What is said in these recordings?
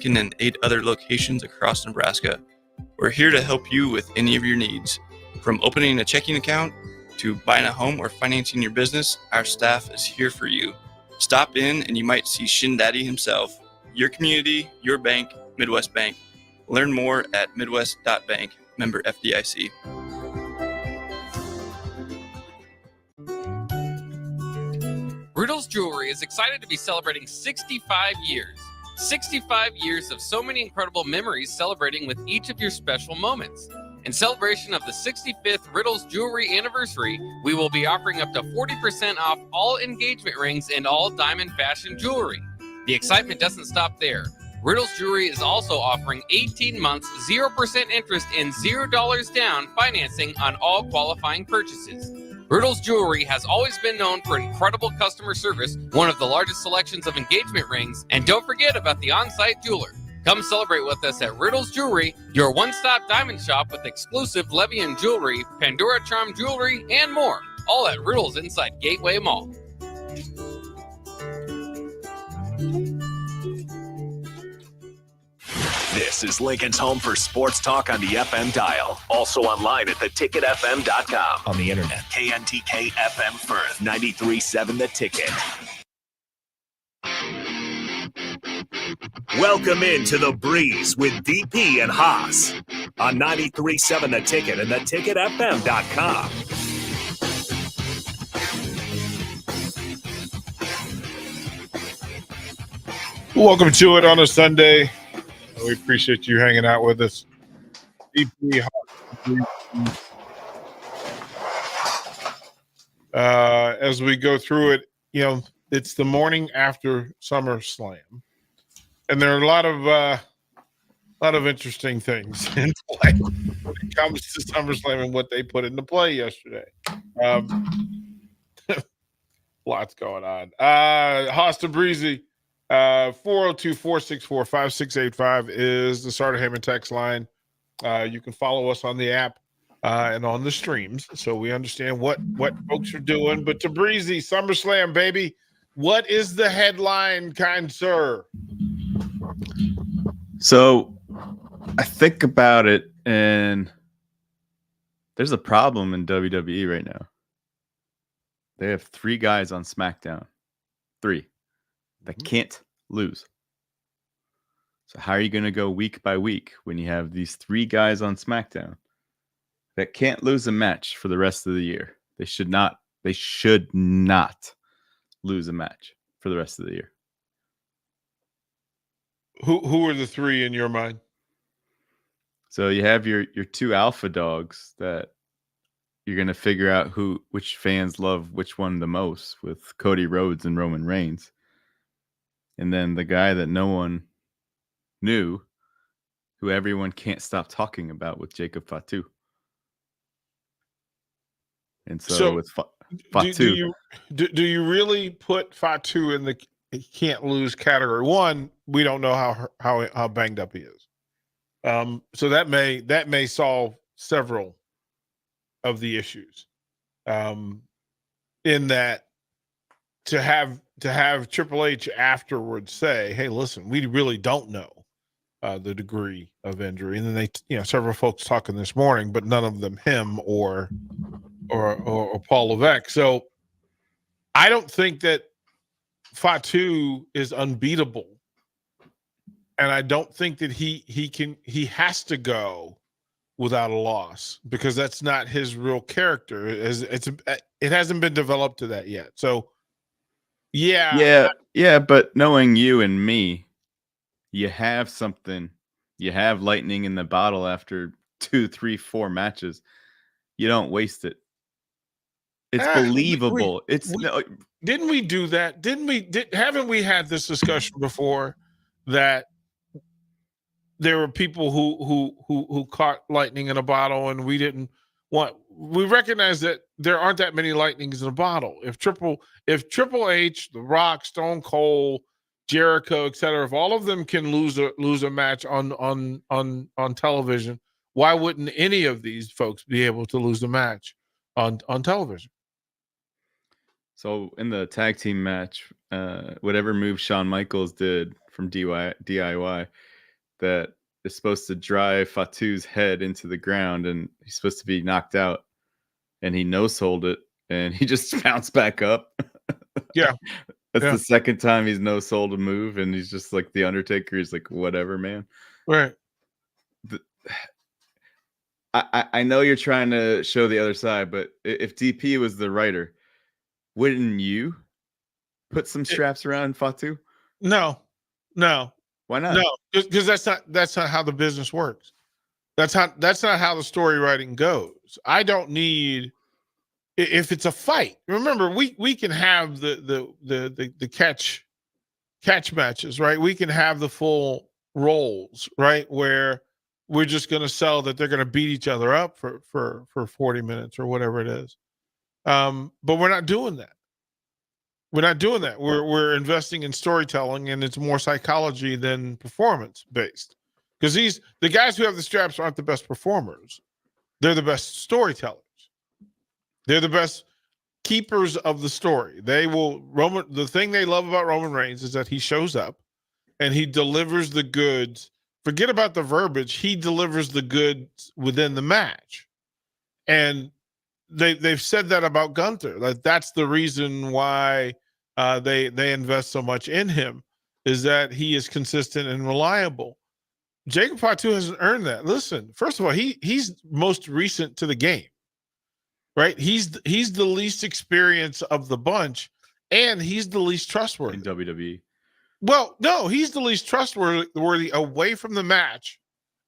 Lincoln and 8 other locations across Nebraska. We're here to help you with any of your needs. From opening a checking account to buying a home or financing your business, our staff is here for you. Stop in and you might see Shin Daddy himself. Your community, your bank, Midwest Bank. Learn more at midwest.bank, member FDIC. Riddles Jewelry is excited to be celebrating 65 years. 65 years of so many incredible memories celebrating with each of your special moments. In celebration of the 65th Riddles Jewelry anniversary, we will be offering up to 40% off all engagement rings and all diamond fashion jewelry. The excitement doesn't stop there. Riddles Jewelry is also offering 18 months, 0% interest and $0 down financing on all qualifying purchases. Riddles Jewelry has always been known for incredible customer service, one of the largest selections of engagement rings, and don't forget about the on-site jeweler. Come celebrate with us at Riddles Jewelry, your one-stop diamond shop with exclusive Levian jewelry, Pandora Charm jewelry, and more, all at Riddles inside Gateway Mall. This is Lincoln's home for sports talk on the FM dial. Also online at theticketfm.com. On the internet, KNTK FM Firth, 93.7 The Ticket. Welcome into The Breeze with DP and Haas on 93.7 The Ticket and theticketfm.com. Welcome to it on a Sunday. We appreciate you hanging out with us. DP, as we go through it, it's the morning after SummerSlam, and there are a lot of interesting things in play when it comes to SummerSlam and what they put into play yesterday. Lots going on. Hosta Breezy. 402-464-5685 is the Starter Heyman text line. You can follow us on the app and on the streams, so we understand what folks are doing. But to Breezy, SummerSlam, baby, what is the headline, kind sir? So I think about it, and there's a problem in WWE right now. They have 3 guys on SmackDown. 3. That can't lose. So how are you going to go week by week when you have these 3 guys on SmackDown that can't lose a match for the rest of the year? They should not lose a match for the rest of the year. Who are the 3 in your mind? So you have your 2 alpha dogs that you're going to figure out which fans love which one the most, with Cody Rhodes and Roman Reigns. And then the guy that no one knew, who everyone can't stop talking about, with Jacob Fatu. And so with Fatu, do you really put Fatu in the can't lose category? One, we don't know how banged up he is. So that may solve several of the issues. In that, to have Triple H afterwards say, "Hey, listen, we really don't know the degree of injury," and then several folks talking this morning, but none of them him or Paul Levesque. So I don't think that Fatu is unbeatable, and I don't think that he has to go without a loss, because that's not his real character. It hasn't been developed to that yet. So. Yeah, but knowing you and me, you have something. You have lightning in the bottle after 2, 3, 4 matches. You don't waste it. It's believable. Didn't we do that? Haven't we had this discussion before, that there were people who caught lightning in a bottle, and we didn't want? We recognize that there aren't that many lightnings in a bottle. If Triple H, The Rock, Stone Cold, Jericho, etc., if all of them can lose a match on television, why wouldn't any of these folks be able to lose a match on television? So in the tag team match, whatever move Shawn Michaels did from DIY, that is supposed to drive Fatu's head into the ground, and he's supposed to be knocked out, and he no-sold it, and he just bounced back up. Yeah. That's Yeah. the second time he's no-sold a move, and he's just like the Undertaker. He's like, whatever, man. Right. I know you're trying to show the other side, but if DP was the writer, wouldn't you put some straps around Fatu? No. Why not? No, because that's not how the business works. That's not how the story writing goes. I don't need, if it's a fight. Remember, we can have the catch matches, right? We can have the full roles, right? Where we're just going to sell that they're going to beat each other up for 40 minutes or whatever it is. But we're not doing that. We're not doing that. We're investing in storytelling, and it's more psychology than performance based. Because the guys who have the straps aren't the best performers. They're the best storytellers. They're the best keepers of the story. The thing they love about Roman Reigns is that he shows up and he delivers the goods. Forget about the verbiage. He delivers the goods within the match. And they've said that about Gunther. That's the reason why they invest so much in him, is that he is consistent and reliable. Jacob Fatu hasn't earned that. Listen, first of all, he's most recent to the game, right? He's the least experienced of the bunch, and he's the least trustworthy in WWE. Well, no, he's the least trustworthy away from the match,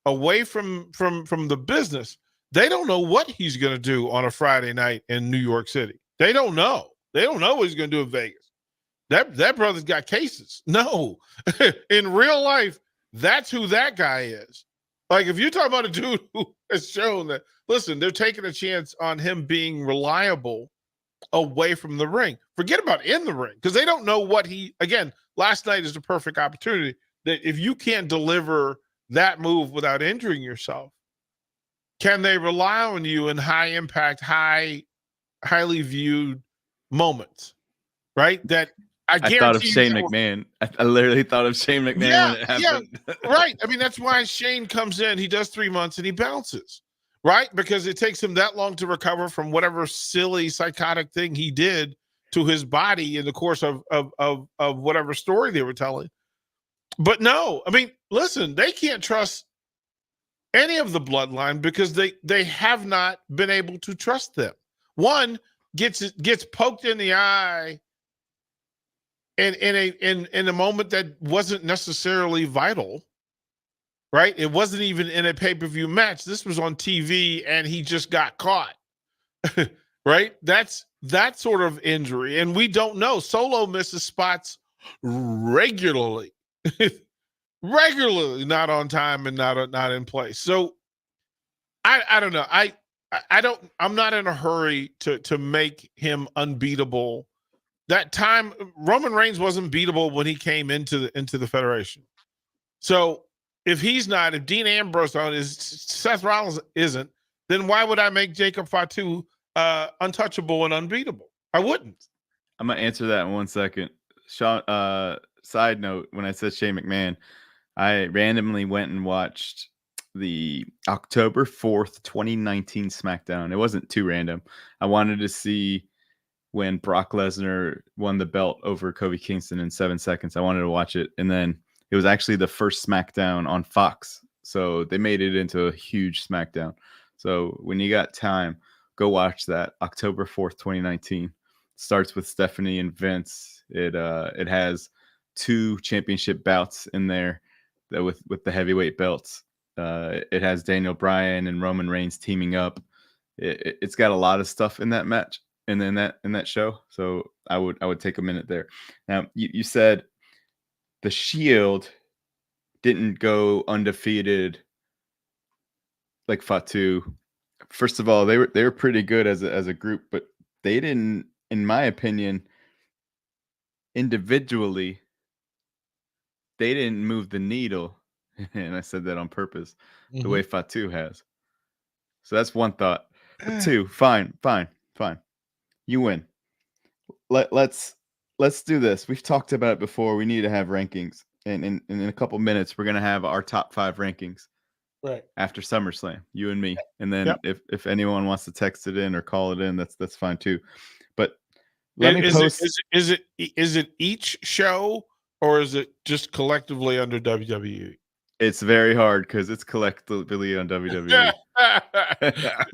away from the business. They don't know what he's going to do on a Friday night in New York City. They don't know. They don't know what he's going to do in Vegas. That brother's got cases. No, in real life, that's who that guy is. Like, if you're talking about a dude who has shown that, listen, they're taking a chance on him being reliable away from the ring. Forget about in the ring, because they don't know what again, last night is the perfect opportunity that if you can't deliver that move without injuring yourself, can they rely on you in high impact, highly viewed moments, right? That I thought of Shane McMahon. I literally thought of Shane McMahon when it happened. Yeah, right. I mean, that's why Shane comes in. He does 3 months and he bounces, right? Because it takes him that long to recover from whatever silly psychotic thing he did to his body in the course of whatever story they were telling. But no, I mean, listen, they can't trust any of the bloodline because they have not been able to trust them. One gets poked in the eye in a moment that wasn't necessarily vital, right? It wasn't even in a pay-per-view match. This was on TV and he just got caught. Right? That's that sort of injury. And we don't know. Solo misses spots regularly. Regularly not on time and not in place. So I don't know. I'm not in a hurry to make him unbeatable. That time Roman Reigns wasn't beatable when he came into the Federation. So if Dean Ambrose is, Seth Rollins isn't, then why would I make Jacob Fatu untouchable and unbeatable? I wouldn't. I'm gonna answer that in 1 second. Sean, side note, when I said Shane McMahon, I randomly went and watched the October 4th, 2019 SmackDown. It wasn't too random. I wanted to see when Brock Lesnar won the belt over Kofi Kingston in 7 seconds. I wanted to watch it. And then it was actually the first SmackDown on Fox. So they made it into a huge SmackDown. So when you got time, go watch that. October 4th, 2019. Starts with Stephanie and Vince. It has 2 championship bouts in there that with the heavyweight belts. It has Daniel Bryan and Roman Reigns teaming up. It's got a lot of stuff in that match and in that show. So I would take a minute there. Now you said the Shield didn't go undefeated like Fatu. First of all, they were pretty good as a group, but they didn't, in my opinion, individually, they didn't move the needle. And I said that on purpose, the way Fatu has. So that's one thought. But 2, fine. You win. Let's do this. We've talked about it before. We need to have rankings. and in a couple minutes, we're gonna have our top 5 rankings Right. after SummerSlam, you and me. And then Yep. if anyone wants to text it in or call it in, that's fine too. But let me Is post. is it each show or is it just collectively under WWE? It's very hard because it's collectively on WWE. Yeah. I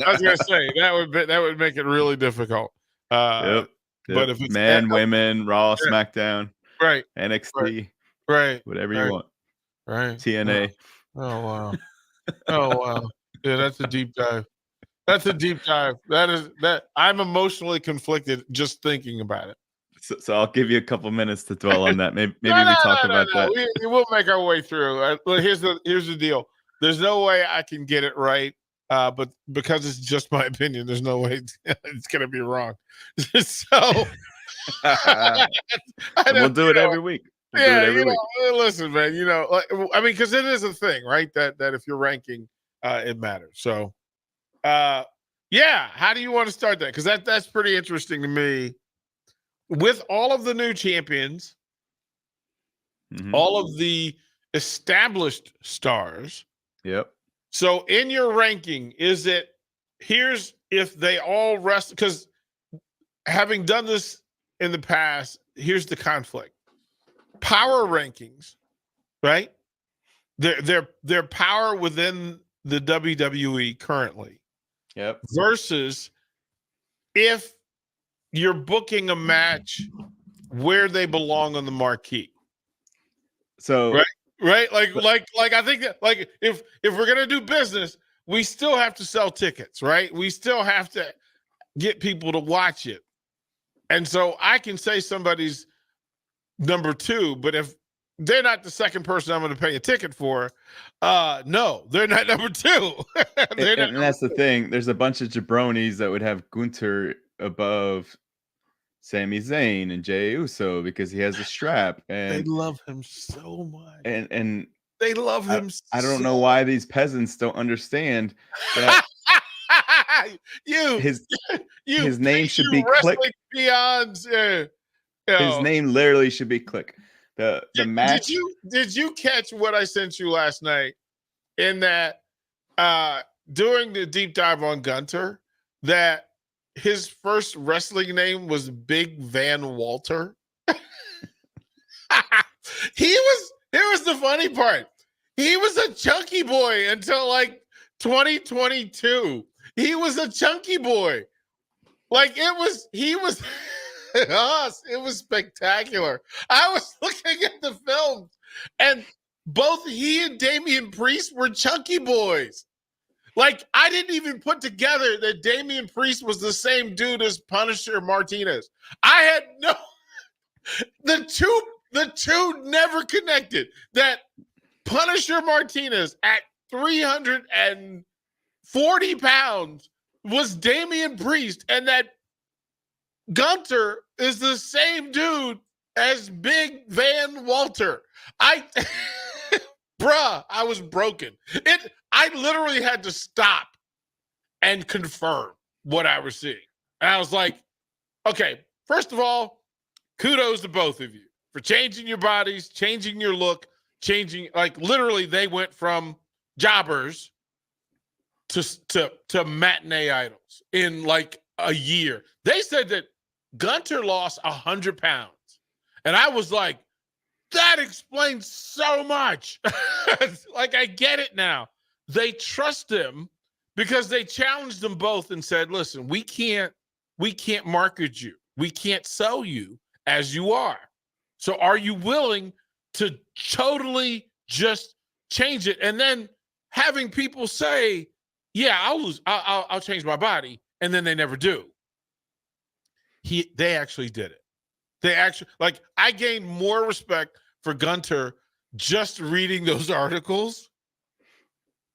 was gonna say that would make it really difficult. Yep. But if it's men, women, Raw, Yeah. SmackDown, right, NXT, right, whatever right. you want, right, TNA. Oh wow, oh wow, yeah, that's a deep dive. That's a deep dive. That I'm emotionally conflicted just thinking about it. So I'll give you a couple minutes to dwell on that. Maybe No, we talk about that. We'll make our way through. Here's the deal. There's no way I can get it right, but because it's just my opinion, there's no way it's gonna be wrong. So We'll do it every week. Listen, man. I mean, because it is a thing, right? That if you're ranking, it matters. So, yeah. How do you want to start that? Because that's pretty interesting to me. With all of the new champions, all of the established stars. Yep. So in your ranking, here's if they all rest, because having done this in the past, here's the conflict. Power rankings, right? Their power within the WWE currently. Yep. Versus if you're booking a match where they belong on the marquee. So right? Like I think that if we're gonna do business, we still have to sell tickets, right? We still have to get people to watch it. And so I can say somebody's number 2, but if they're not the second person I'm going to pay a ticket for, no, they're not number 2. And that's the thing. There's a bunch of jabronis that would have Gunther above Sami Zayn and Jey Uso because he has a strap, and they love him so much. And they love him. I don't know why these peasants don't understand that his name should be Click. Beyond, his name literally should be Click. The match. Did you catch what I sent you last night? In that, during the deep dive on Gunther, that his first wrestling name was Big Van Walter. Here's the funny part. He was a chunky boy until like 2022. He was a chunky boy. Like he was it was spectacular. I was looking at the films and both he and Damian Priest were chunky boys. Like, I didn't even put together that Damian Priest was the same dude as Punisher Martinez. I had the two never connected. That Punisher Martinez at 340 pounds was Damian Priest, and that Gunther is the same dude as Big Van Walter. I was broken. I literally had to stop and confirm what I was seeing. And I was like, okay, first of all, kudos to both of you for changing your bodies, changing your look, like literally they went from jobbers to matinee idols in like a year. They said that Gunther lost 100 pounds. And I was like, that explains so much. Like, I get it now. They trust him because they challenged them both and said, listen, we can't market you. We can't sell you as you are. So are you willing to totally just change it? And then having people say, yeah, I'll change my body. And then they never do. They actually did it. Like, I gained more respect for Gunther just reading those articles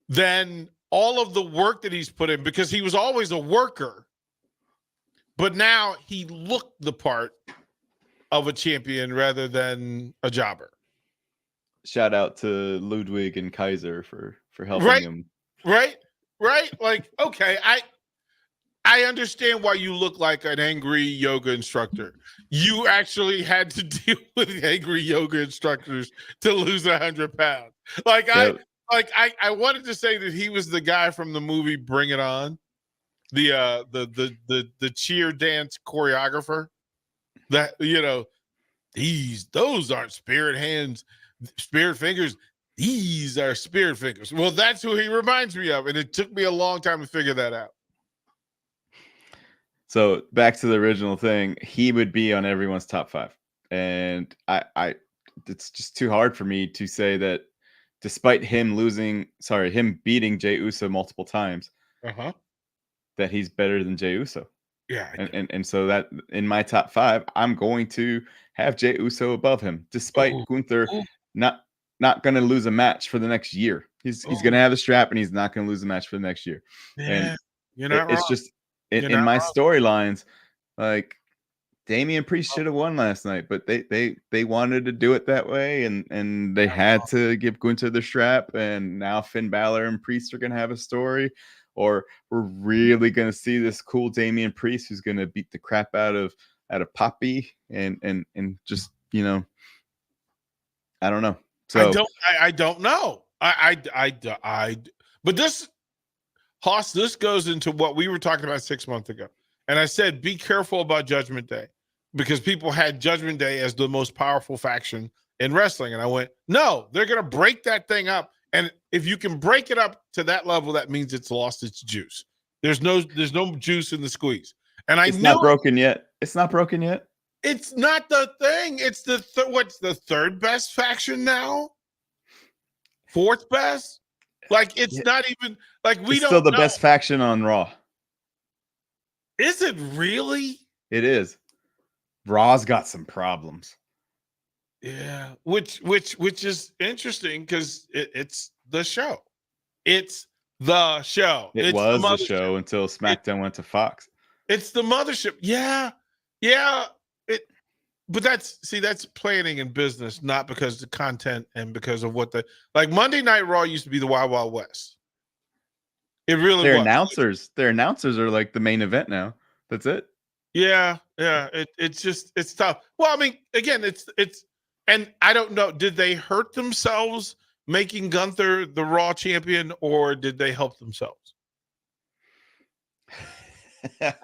than all of the work that he's put in, because he was always a worker, but now he looked the part of a champion rather than a jobber. Shout out to Ludwig and Kaiser for helping him. Right. Like, okay, I understand why you look like an angry yoga instructor. You actually had to deal with angry yoga instructors to lose 100 pounds. Yep. I wanted to say that he was the guy from the movie Bring It On, the cheer dance choreographer. That those aren't spirit hands, spirit fingers. These are spirit fingers. Well, that's who he reminds me of, and it took me a long time to figure that out. So back to the original thing, he would be on everyone's top 5, and I it's just too hard for me to say that, despite him beating Jey Uso multiple times, that he's better than Jey Uso. Yeah, and so that in my top 5, I'm going to have Jey Uso above him, despite Gunther not going to lose a match for the next year. He's going to have the strap, and he's not going to lose a match for the next year. Yeah, and you're not wrong. It's just in my storylines, like Damian Priest should have won last night, but they wanted to do it that way, and they had to give Gunther the strap, and now Finn Balor and Priest are going to have a story. Or we're really going to see this cool Damian Priest who's going to beat the crap out of Poppy and just, I don't know. So I don't know. But this goes into what we were talking about 6 months ago. And I said, be careful about Judgment Day, because people had Judgment Day as the most powerful faction in wrestling. And I went, no, they're going to break that thing up. And if you can break it up to that level, that means it's lost its juice. There's no juice in the squeeze. And it's not broken yet. It's not broken yet. It's not the thing. It's what's the third best faction now? Fourth best? Like it's not even like we it's don't. Still the know. best faction on Raw. Is it really? It is. Raw's got some problems. Yeah, which is interesting because it's the show. It's the show. It was the show until SmackDown went to Fox. It's the mothership. Yeah. But that's planning and business, not because of the content and because of what Monday Night Raw used to be the Wild Wild West. It really was. Their announcers are like the main event now. That's it. Yeah. It's tough. Well, I mean, again, it's. And I don't know, did they hurt themselves making Gunther the Raw champion, or did they help themselves?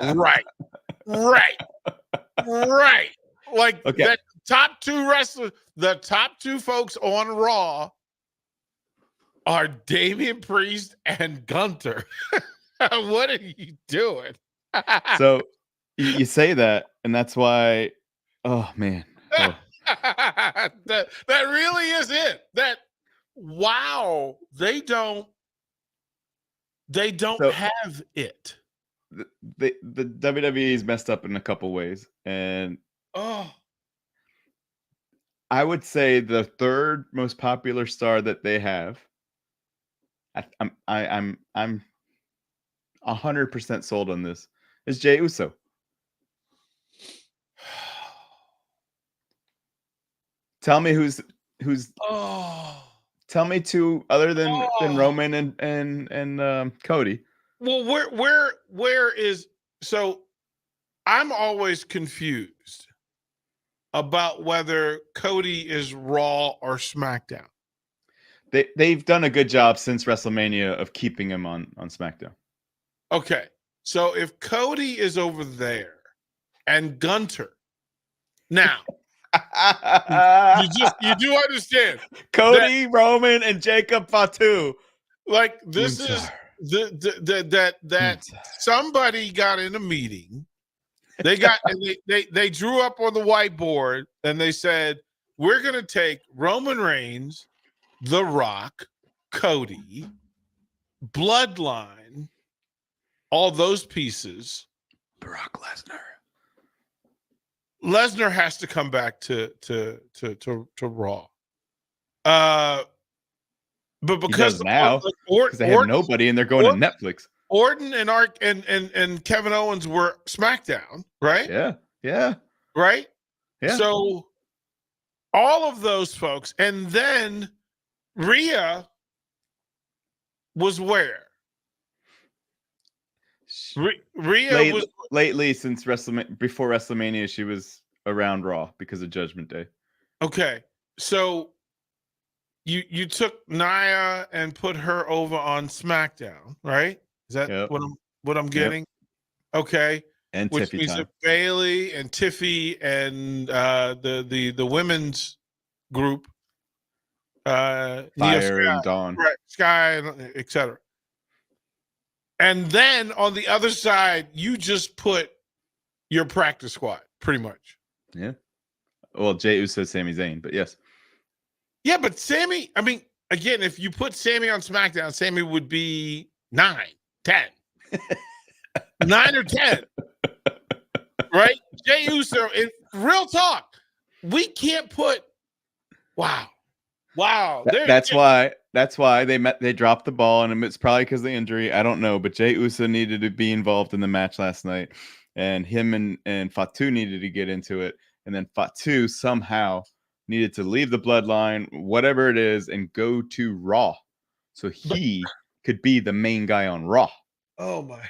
Right. Like that top 2 wrestlers, the top 2 folks on Raw are Damian Priest and Gunther. What are you doing? So you say that, and that's why, oh man. Oh. that really is it. They don't have it. The WWE is messed up in a couple ways, and I would say the third most popular star that they have, I'm 100% sold on this, is Jey Uso. Tell me who's tell me 2 other than Roman and Cody. Well, where is, so I'm always confused about whether Cody is Raw or SmackDown. They've done a good job since WrestleMania of keeping him on SmackDown. Okay. So if Cody is over there and Gunther, now you do understand Cody, Roman, and Jacob Fatu. Like this is that somebody got in a meeting. They got they drew up on the whiteboard and they said, we're gonna take Roman Reigns, The Rock, Cody, Bloodline, all those pieces. Brock Lesnar. Lesnar has to come back to Raw. But because now they have nobody and they're going to Netflix. Orton and Kevin Owens were SmackDown, right? Yeah. Right? Yeah. So all of those folks, and then Rhea was where? Rhea was lately since WrestleMania, before WrestleMania, she was around Raw because of Judgment Day. okay. So you took Nia and put her over on SmackDown, right? Is that Yep. what I'm getting? Okay. And Which Tiffy means time. that Bailey and Tiffy and the women's group, Io Fire Sky, and Dawn. right, Sky, etc. And then on the other side, you just put your practice squad, pretty much. Yeah. Well, Jey Uso, Sami Zayn, but yes. Yeah, but Sammy, I mean, again, if you put Sammy on SmackDown, Sammy would be 9, 10. 9 or 10. Right? Jey Uso, real talk, we can't put wow. That's why they dropped the ball, and it's probably because of the injury. I don't know, but Jey Uso needed to be involved in the match last night, and him and Fatu needed to get into it, and then Fatu somehow needed to leave the bloodline, whatever it is, and go to Raw, so he could be the main guy on Raw. Oh my!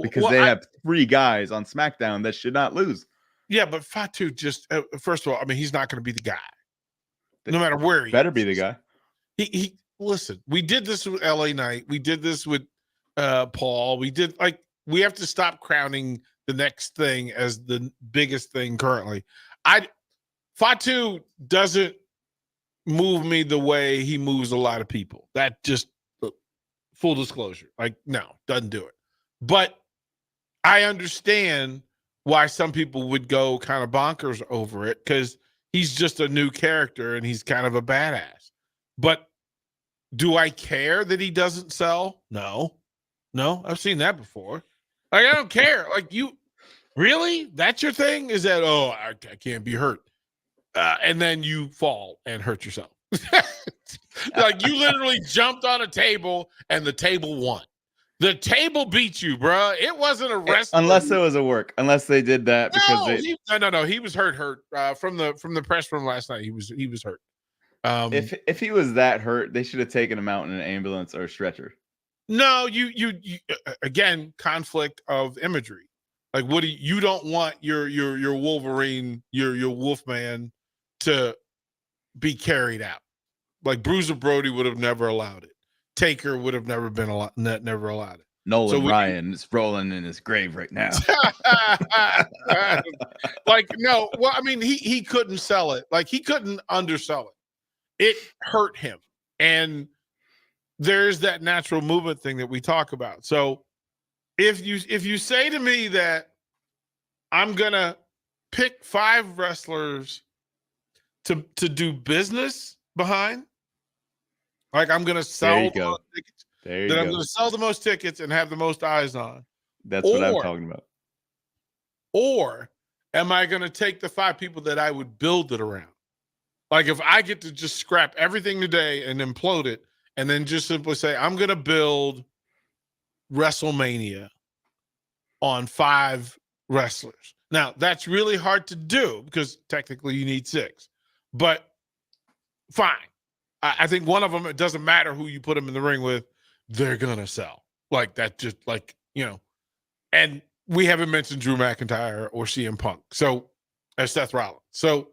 Because they have 3 guys on SmackDown that should not lose. Yeah, but Fatu just first of all, I mean, he's not going to be the guy, no matter where he better be the guy. He listen. We did this with LA Knight. We did this with Paul. We have to stop crowning the next thing as the biggest thing currently. Fatu doesn't move me the way he moves a lot of people. That just full disclosure. No, doesn't do it. But I understand why some people would go kind of bonkers over it because he's just a new character and he's kind of a badass. But do I care that he doesn't sell? No, I've seen that before. I don't care. You really? That's your thing? Is that, I can't be hurt. And then you fall and hurt yourself. You literally jumped on a table and the table won. The table beat you, bro. It wasn't a wrestling. Unless it was a work. Unless they did that because no. He was hurt. From the press room last night, he was hurt. If he was that hurt, they should have taken him out in an ambulance or a stretcher. No, you again, conflict of imagery. What you don't want your Wolverine, your Wolfman to be carried out. Bruiser Brody would have never allowed it. Taker would have never allowed it. Nolan Ryan is rolling in his grave right now. No. Well, I mean, he couldn't sell it. He couldn't undersell it. It hurt him. And there's that natural movement thing that we talk about. So if you say to me that I'm gonna pick 5 wrestlers to do business behind, I'm gonna sell there you go. tickets, there you that go. I'm gonna sell the most tickets and have the most eyes on. That's what I'm talking about. Or am I gonna take the 5 people that I would build it around? If I get to just scrap everything today and implode it, and then just simply say, I'm going to build WrestleMania on 5 wrestlers. Now, that's really hard to do because technically you need 6. But fine. I think one of them, it doesn't matter who you put them in the ring with, they're going to sell. That just and we haven't mentioned Drew McIntyre or CM Punk. So, as Seth Rollins. So,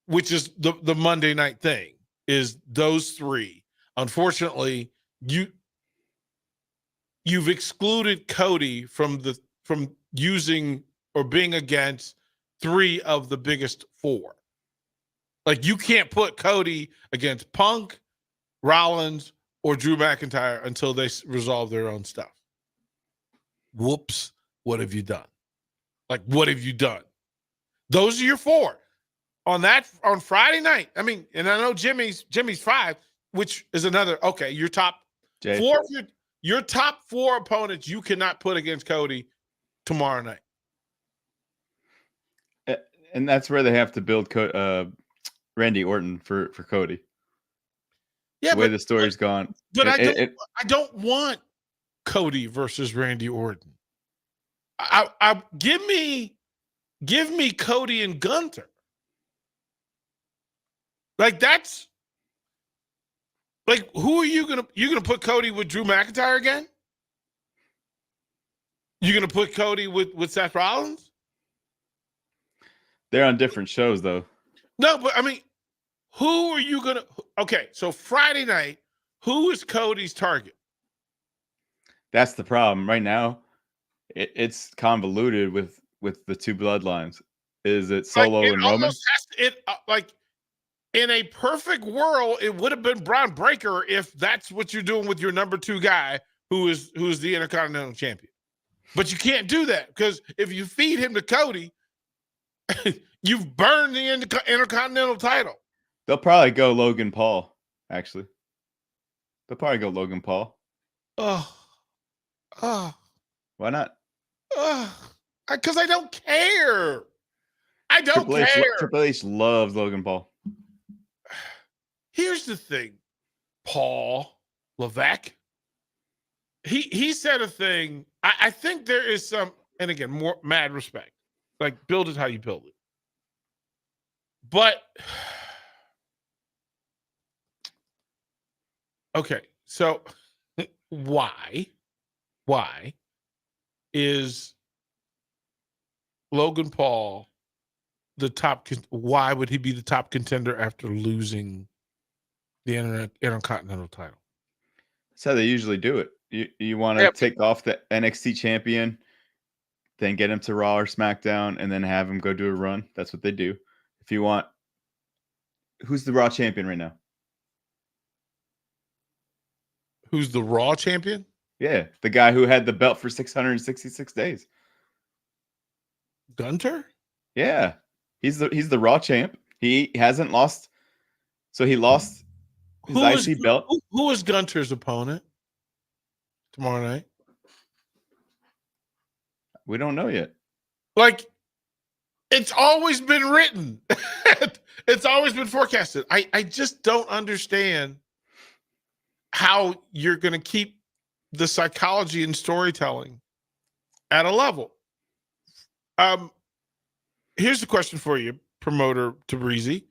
which is the Monday night thing, is those 3. Unfortunately, you've excluded Cody from using or being against 3 of the biggest 4. You can't put Cody against Punk, Rollins, or Drew McIntyre until they resolve their own stuff. Whoops. What have you done? What have you done? Those are your 4. On Friday night, I mean, and I know Jimmy's 5, which is another, okay, your top 4, your top 4 opponents you cannot put against Cody tomorrow night. And that's where they have to build Randy Orton for Cody. Yeah, the way the story's gone. But I don't want Cody versus Randy Orton. I give me Cody and Gunther. That's who are you gonna put Cody with Drew McIntyre again? You gonna put Cody with Seth Rollins? They're on different shows though. No, but I mean, who are you gonna? Okay, so Friday night, who is Cody's target? That's the problem right now. It's convoluted with the two bloodlines. Is it Solo and Roman? Like in a perfect world, it would have been Braun Breaker if that's what you're doing with your number 2 guy who is the Intercontinental Champion. But you can't do that because if you feed him to Cody, you've burned the Intercontinental title. They'll probably go Logan Paul. Actually, they'll probably go Logan Paul. Why not? Because I don't care. I don't care. Triple H loves Logan Paul. Here's the thing, Paul Levesque. He said a thing. I think there is some, and again, more mad respect. Like, build it how you build it. But okay, so why is Logan Paul the top? Why would he be the top contender after losing the Intercontinental title? That's how they usually do it. You want to take off the NXT champion, then get him to Raw or SmackDown, and then have him go do a run. That's what they do. If you want, who's the Raw champion right now? Who's the Raw champion? Yeah, the guy who had the belt for 666 days. Gunter? Yeah, he's the Raw champ. He hasn't lost, so he lost his IC belt. Who is Gunter's opponent tomorrow night? We don't know yet. Like, it's always been written. It's always been forecasted. I just don't understand how you're going to keep the psychology and storytelling at a level. Here's the question for you, promoter Tabrizi.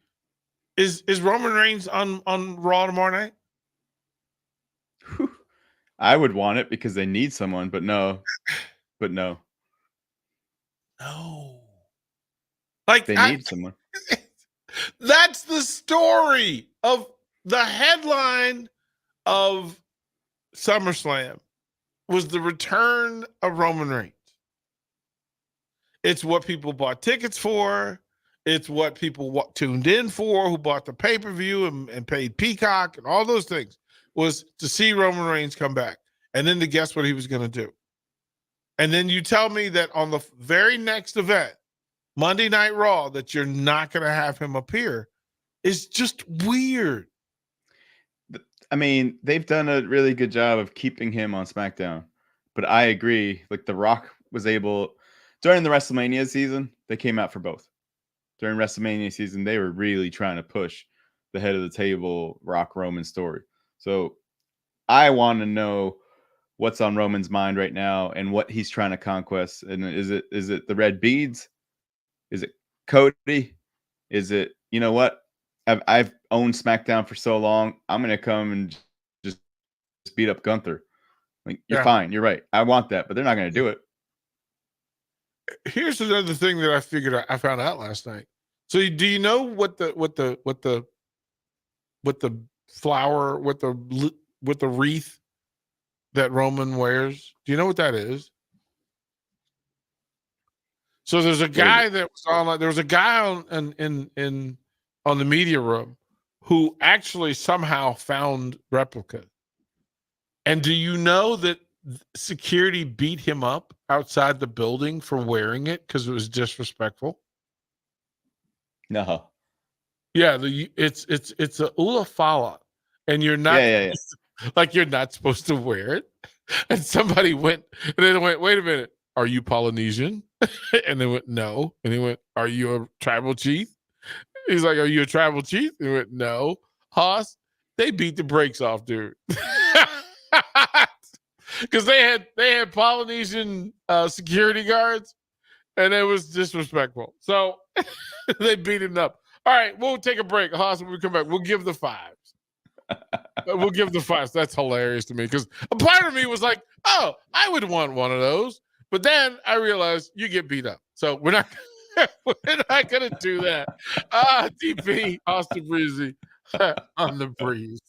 Is Roman Reigns on Raw tomorrow night? I would want it because they need someone, but no. No. Like, they need someone. That's the story of the headline of SummerSlam was the return of Roman Reigns. It's what people bought tickets for. It's what people tuned in for, who bought the pay-per-view and paid Peacock and all those things, was to see Roman Reigns come back and then to guess what he was going to do. And then you tell me that on the very next event, Monday Night Raw, that you're not going to have him appear is just weird. I mean, they've done a really good job of keeping him on SmackDown. But I agree. Like, The Rock was able, during the WrestleMania season, they came out for both. During WrestleMania season, they were really trying to push the head of the table Rock Roman story. So I want to know what's on Roman's mind right now and what he's trying to conquest. And is it the red beads? Is it Cody? Is it, you know what? I've owned SmackDown for so long. I'm going to come and just beat up Gunther. Like, you're fine. You're right. I want that, but they're not going to do it. Here's another thing that I found out last night. So do you know what the flower, with the wreath that Roman wears? Do you know what that is? So there's a guy that was on. There was a guy on the media room who actually somehow found replica. And do you know that security beat him up outside the building for wearing it because it was disrespectful? No. Yeah, it's a ulafala, and you're not like you're not supposed to wear it. And somebody went and they went, wait a minute, are you Polynesian? And they went, no. And he went, are you a tribal chief? He's like, are you a tribal chief? And he went, no. Haas, they beat the brakes off, dude. Because they had Polynesian security guards, and it was disrespectful. So they beat him up. All right, we'll take a break. Haas, when we come back, we'll give the fives. We'll give the fives. That's hilarious to me because a part of me was like, oh, I would want one of those. But then I realized you get beat up. So we're not going to do that. DP, Austin Breezy on the breeze.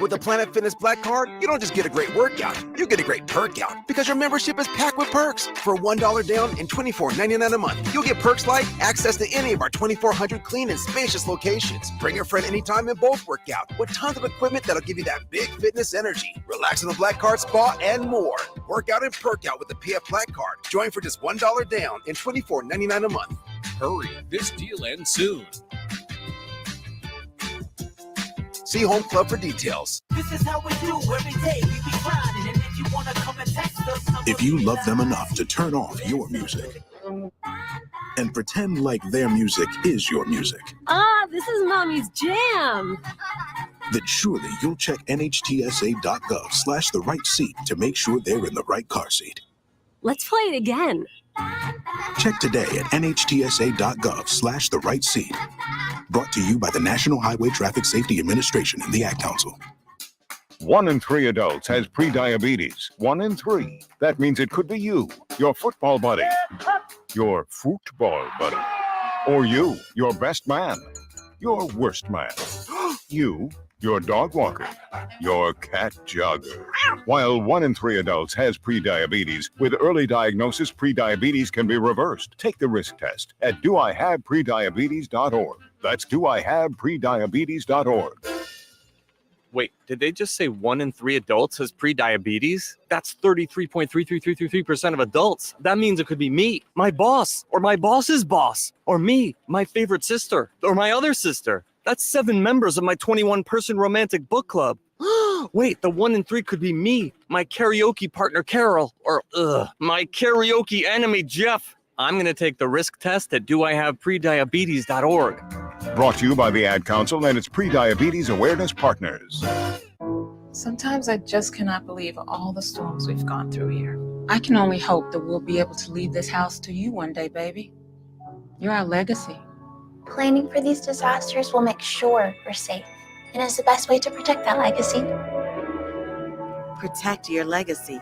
With the Planet Fitness Black Card, you don't just get a great workout, you get a great perk out because your membership is packed with perks. For $1 down and $24.99 a month, you'll get perks like access to any of our 2,400 clean and spacious locations. Bring your friend anytime and both work out with tons of equipment that'll give you that big fitness energy. Relax in the Black Card spa and more. Work out and perk out with the PF Black Card. Join for just $1 down and $24.99 a month. Hurry, this deal ends soon. See Home Club for details. This is how we do every day. We be grinding, and if you wanna come and text us, if you love them enough to turn off your music and pretend like their music is your music, this is Mommy's jam. then surely you'll check NHTSA.gov/the right seat to make sure they're in the right car seat. Let's play it again. Check today at NHTSA.gov/the right seat. Brought to you by the National Highway Traffic Safety Administration and the Ad Council. 1 in 3 adults has prediabetes. 1 in 3. That means it could be you, your football buddy, your football buddy, or you, your best man, your worst man, you, your dog walker, your cat jogger. While 1 in 3 adults has prediabetes, with early diagnosis, prediabetes can be reversed. Take the risk test at doihaveprediabetes.org. That's doihaveprediabetes.org. Wait, did they just say 1 in 3 adults has prediabetes? That's 33.33333% of adults. That means it could be me, my boss, or my boss's boss, or me, my favorite sister, or my other sister. That's 7 members of my 21-person romantic book club. Wait, the 1 in 3 could be me, my karaoke partner Carol, or my karaoke enemy Jeff. I'm going to take the risk test at doihaveprediabetes.org. Brought to you by the Ad Council and its Prediabetes Awareness Partners. Sometimes I just cannot believe all the storms we've gone through here. I can only hope that we'll be able to leave this house to you one day, baby. You're our legacy. Planning for these disasters will make sure we're safe, and is the best way to protect that legacy. Protect your legacy.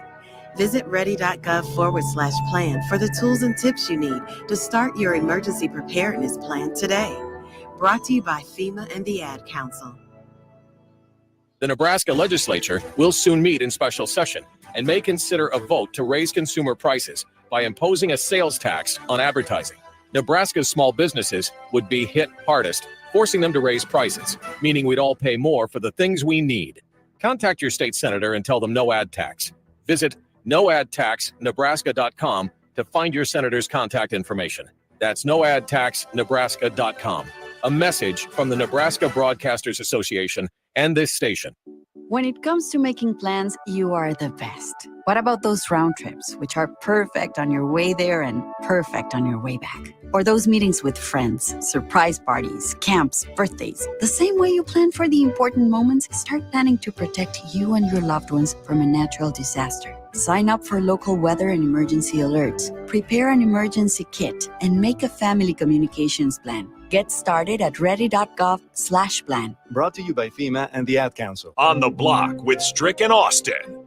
Visit ready.gov/plan for the tools and tips you need to start your emergency preparedness plan today. Brought to you by FEMA and the Ad Council. The Nebraska legislature will soon meet in special session and may consider a vote to raise consumer prices by imposing a sales tax on advertising. Nebraska's small businesses would be hit hardest, forcing them to raise prices, meaning we'd all pay more for the things we need. Contact your state senator and tell them no ad tax. Visit noadtaxnebraska.com to find your senator's contact information. That's noadtaxnebraska.com. A message from the Nebraska Broadcasters Association and this station. When it comes to making plans, you are the best. What about those round trips, which are perfect on your way there and perfect on your way back? Or those meetings with friends, surprise parties, camps, birthdays. The same way you plan for the important moments, start planning to protect you and your loved ones from a natural disaster. Sign up for local weather and emergency alerts. Prepare an emergency kit and make a family communications plan. Get started at ready.gov/plan. Brought to you by FEMA and the Ad Council. On the Block with Strick and Austin.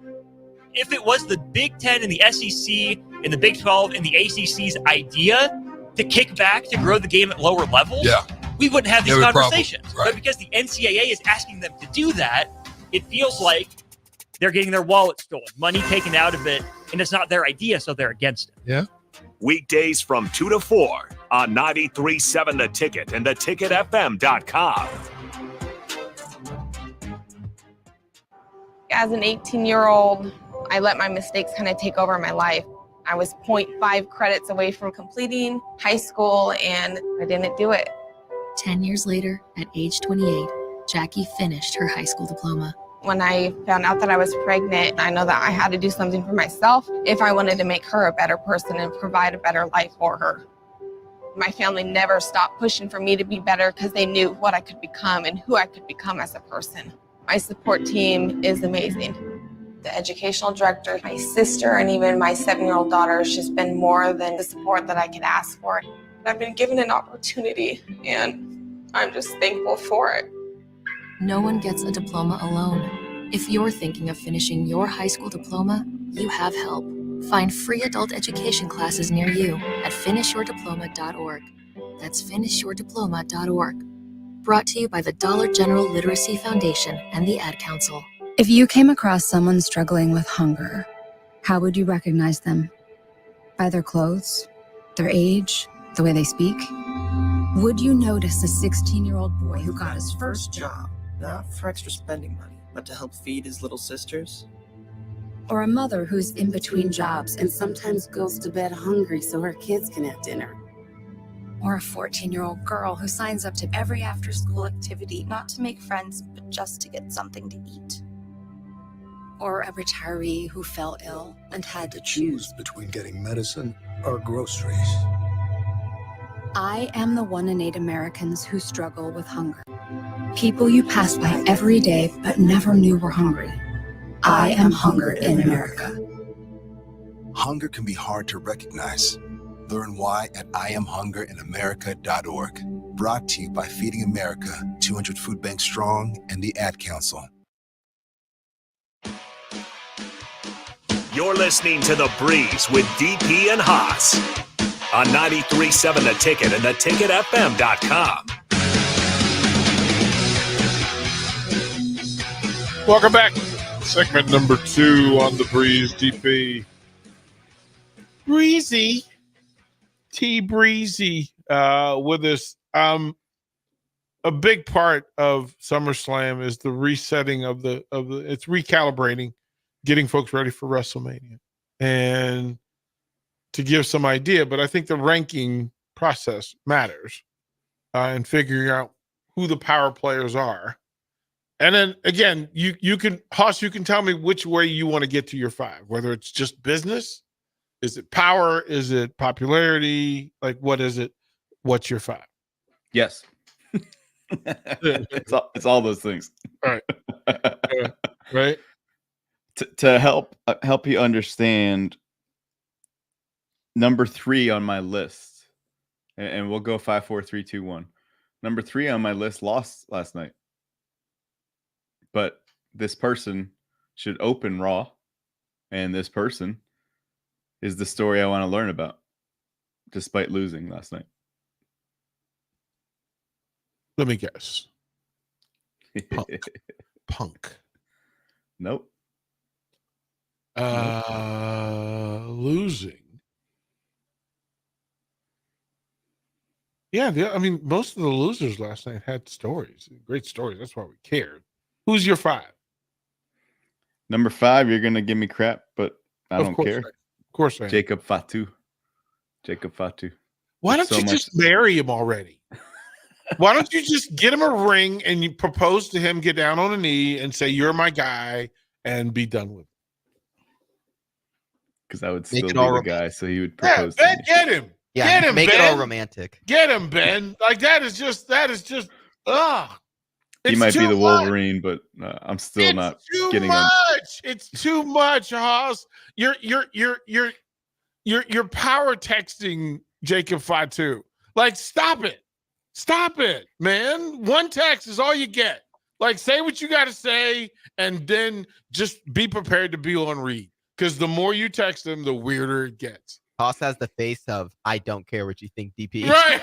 If it was the Big Ten and the SEC and the Big 12 and the ACC's idea to kick back to grow the game at lower levels, we wouldn't have these conversations. Right. But because the NCAA is asking them to do that, it feels like they're getting their wallet stolen, money taken out of it, and it's not their idea, so they're against it. Yeah. Weekdays from 2 to 4 on 93.7 The Ticket and theticketfm.com. As an 18-year-old, I let my mistakes kind of take over my life. I was 0.5 credits away from completing high school, and I didn't do it. 10 years later, at age 28, Jackie finished her high school diploma. When I found out that I was pregnant, I know that I had to do something for myself if I wanted to make her a better person and provide a better life for her. My family never stopped pushing for me to be better because they knew what I could become and who I could become as a person. My support team is amazing. The educational director, my sister, and even my 7-year-old daughter has just been more than the support that I could ask for. I've been given an opportunity, and I'm just thankful for it. No one gets a diploma alone. If you're thinking of finishing your high school diploma, you have help. Find free adult education classes near you at finishyourdiploma.org. That's finishyourdiploma.org. Brought to you by the Dollar General Literacy Foundation and the Ad Council. If you came across someone struggling with hunger, how would you recognize them? By their clothes, their age, the way they speak? Would you notice a 16-year-old boy who got his first job? Not for extra spending money, but to help feed his little sisters? Or a mother who's in between jobs and sometimes goes to bed hungry so her kids can have dinner? Or a 14-year-old girl who signs up to every after-school activity, not to make friends, but just to get something to eat? Or a retiree who fell ill and had to choose between getting medicine or groceries. I am the 1 in 8 Americans who struggle with hunger. People you pass by every day but never knew were hungry. I am hunger in America. Hunger can be hard to recognize. Learn why at IamHungerInAmerica.org. Brought to you by Feeding America, 200 Food Banks Strong, and the Ad Council. You're listening to The Breeze with DP and Haas on 93.7 The Ticket and theticketfm.com. Welcome back. Segment number 2 on The Breeze, DP. Breezy. T Breezy with us. A big part of SummerSlam is the resetting of the it's recalibrating, getting folks ready for WrestleMania. And to give some idea, but I think the ranking process matters and figuring out who the power players are. And then again, you can, Haas, you can tell me which way you want to get to your 5, whether it's just business, is it power, is it popularity, like what is it? What's your 5? Yes. it's all those things. All right. Right. To help you understand, number 3 on my list, and we'll go 5, 4, 3, 2, 1. Number 3 on my list lost last night, but this person should open Raw, and this person is the story I want to learn about, despite losing last night. Let me guess. Punk. Nope. Losing. Yeah, I mean, most of the losers last night had stories, great stories. That's why we cared. Who's your 5? Number 5, you're gonna give me crap, but I don't care. Of course, I am. Jacob Fatu. Why don't you just marry him already? Why don't you just get him a ring and you propose to him, get down on a knee and say, "You're my guy," and be done with it? Because I would still be the guy, so he would propose. Yeah, Ben, get him. Yeah, get him, make Ben. it all romantic. Get him, Ben. Like that is just. He might be the Wolverine, but I'm still not getting him. It's too much, Haas. You're power texting Jacob Fatu. Like, stop it. Stop it, man. One text is all you get. Like, say what you got to say, and then just be prepared to be on read. Because the more you text him, the weirder it gets. Haas has the face of, I don't care what you think, DP. Right.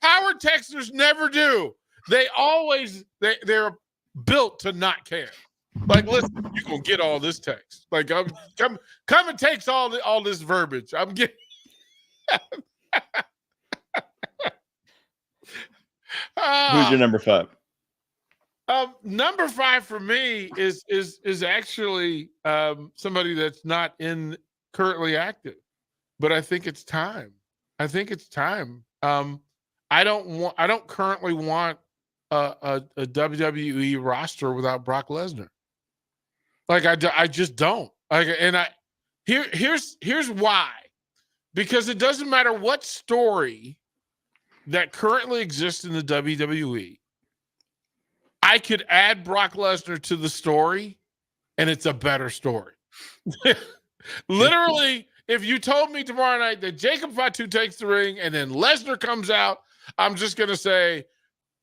Power texters never do. They always, they're built to not care. Like, listen, you're going to get all this text. Like, come and takes all this verbiage. I'm getting. Who's your number 5? Number 5 for me is actually somebody that's not currently active, but I think it's time. I don't currently want a WWE roster without Brock Lesnar. Like I just don't. Here's why. Because it doesn't matter what story that currently exists in the WWE. I could add Brock Lesnar to the story, and it's a better story. Literally, if you told me tomorrow night that Jacob Fatu takes the ring and then Lesnar comes out, I'm just going to say,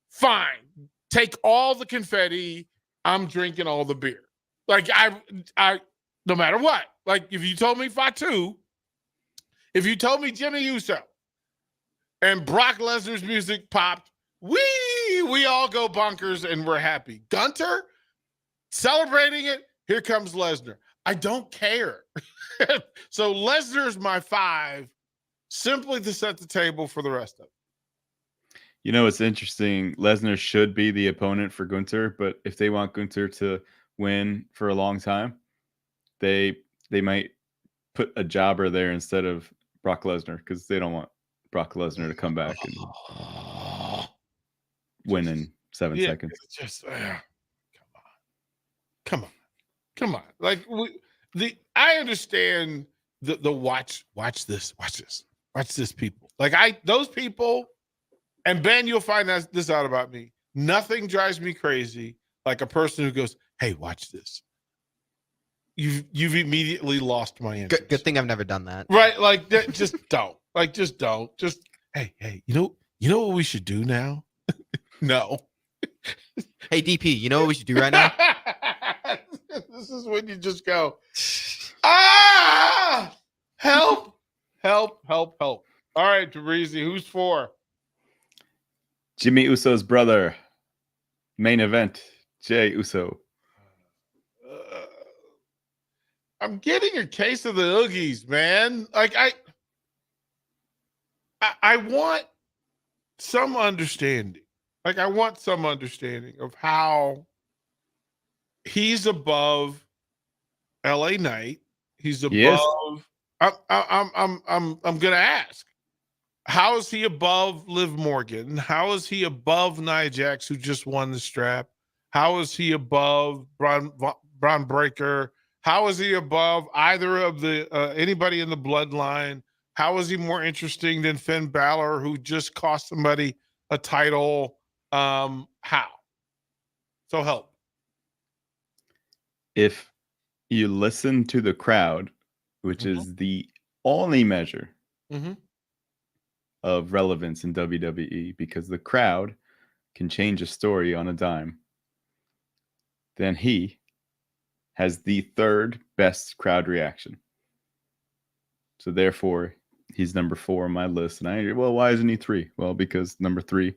fine, take all the confetti. I'm drinking all the beer. Like No matter what. Like, if you told me Fatu, if you told me Jimmy Uso and Brock Lesnar's music popped, we all go bonkers and we're happy. Gunter, celebrating it, here comes Lesnar. I don't care. So Lesnar's my 5, simply to set the table for the rest of it. You know, it's interesting. Lesnar should be the opponent for Gunther, but if they want Gunther to win for a long time, they might put a jobber there instead of Brock Lesnar because they don't want Brock Lesnar to come back and win in 7 seconds. It's just come on. Like I understand the watch this people. Like those people, and Ben, you'll find this out about me. Nothing drives me crazy like a person who goes, "Hey, watch this." You've immediately lost my interest. Good thing I've never done that. Right? Like just don't. Like just don't. Just hey, you know what we should do now? No. Hey DP, you know what we should do right now? This is when you just go, help. All right, Teresi, who's 4? Jimmy Uso's brother. Main event, Jey Uso. I'm getting a case of the Oogies, man. Like I want some understanding. Like I want some understanding of how he's above LA Knight. He's above. Yes. I'm gonna ask. How is he above Liv Morgan? How is he above Nia Jax, who just won the strap? How is he above Braun Breaker? How is he above either of the anybody in the bloodline? How is he more interesting than Finn Balor, who just cost somebody a title? How? So help. If you listen to the crowd, which is the only measure of relevance in WWE, because the crowd can change a story on a dime, then he has the 3rd best crowd reaction. So therefore, he's number 4 on my list. And why isn't he 3? Well, because number 3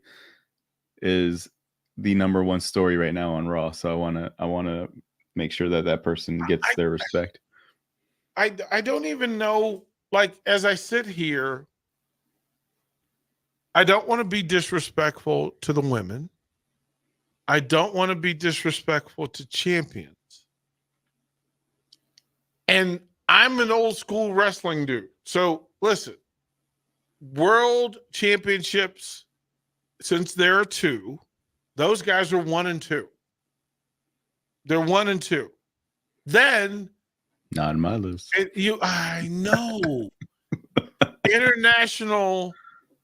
is the number 1 story right now on Raw. So I wanna make sure that person gets their respect. I don't even know. Like as I sit here, I don't want to be disrespectful to the women. I don't want to be disrespectful to champions. And I'm an old school wrestling dude. So listen, world championships, since there are 2, those guys are 1 and 2. They're 1 and 2. Then not on my list. I know.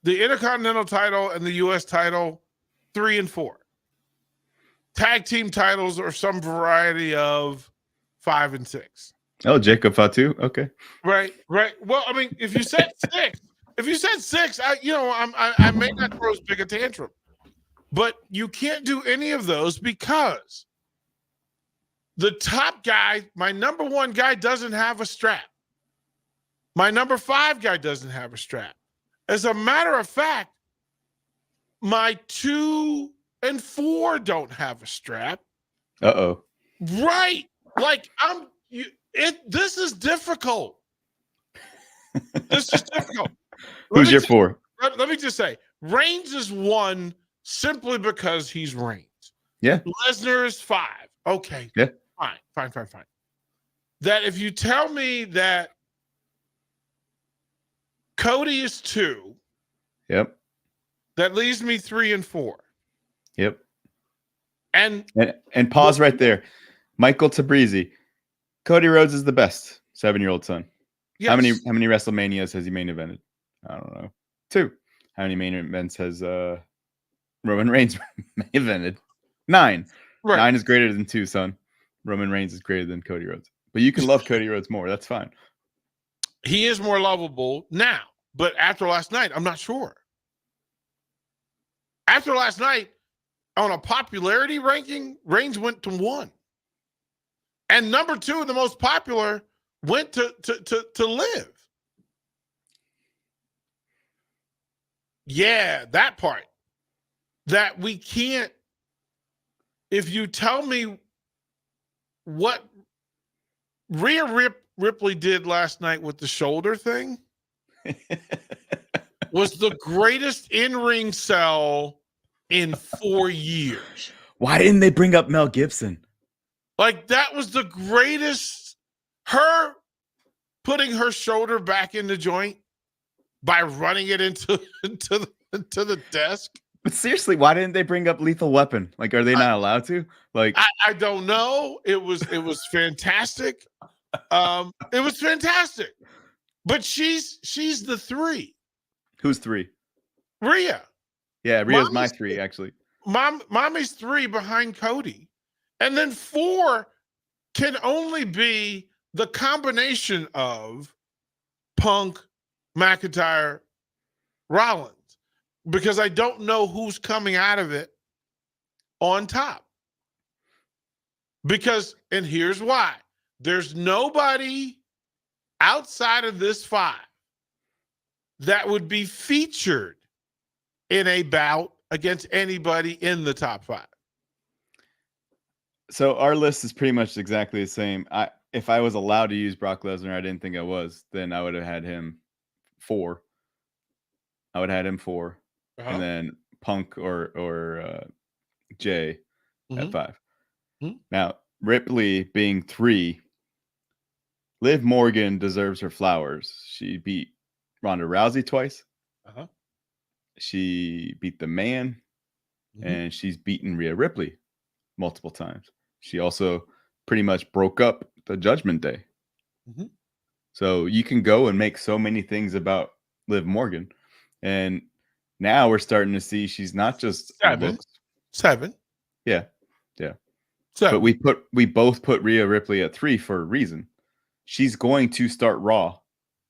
The Intercontinental title and the U.S. title, 3 and 4. Tag team titles are some variety of 5 and 6. Oh, Jacob Fatu. Okay. Right. Well, I mean, if you said 6, I may not throw as big a tantrum, but you can't do any of those because the top guy, my number 1 guy, doesn't have a strap. My number 5 guy doesn't have a strap. As a matter of fact, my 2 and 4 don't have a strap. Uh-oh. Right. Like this is difficult. This is difficult. Who's your 4? Let me just say, Reigns is 1 simply because he's Reigns. Yeah. Lesnar is 5. Okay. Yeah. Fine. That if you tell me that Cody is 2, yep, that leaves me 3 and 4. Yep. And pause right there. Michael Tabrizi. Cody Rhodes is the best 7-year-old son. Yes. How many WrestleManias has he main evented? I don't know. 2. How many main events has Roman Reigns main evented? 9. Right. 9 is greater than 2, son. Roman Reigns is greater than Cody Rhodes. But you can love Cody Rhodes more. That's fine. He is more lovable now. But after last night, I'm not sure. After last night, on a popularity ranking, Reigns went to 1. And number 2, the most popular, went to Liv. Yeah, that part. That we can't. If you tell me what Rhea Ripley did last night with the shoulder thing was the greatest in-ring sell in 4 years. Why didn't they bring up Mel Gibson? Like, that was the greatest. Her putting her shoulder back in the joint by running it into the desk. But seriously, why didn't they bring up Lethal Weapon? Like, are they not allowed to? Like, I don't know. It was fantastic. It was fantastic. But she's the 3. Who's 3? Rhea. Yeah, Rhea's my 3, actually. Mommy's 3 behind Cody. And then 4 can only be the combination of Punk, McIntyre, Rollins. Because I don't know who's coming out of it on top. Because, and here's why. There's nobody outside of this 5 that would be featured in a bout against anybody in the top 5. So our list is pretty much exactly the same. If I was allowed to use Brock Lesnar, I didn't think I was, then I would have had him 4. I would have had him 4. And then Punk or Jay at 5. Now, Ripley being 3, Liv Morgan deserves her flowers. She beat Ronda Rousey twice. She beat The Man, and she's beaten Rhea Ripley multiple times. She also pretty much broke up the Judgment Day. So you can go and make so many things about Liv Morgan, and now we're starting to see she's not just 7. Yeah. 7. But we both put Rhea Ripley at 3 for a reason. She's going to start Raw,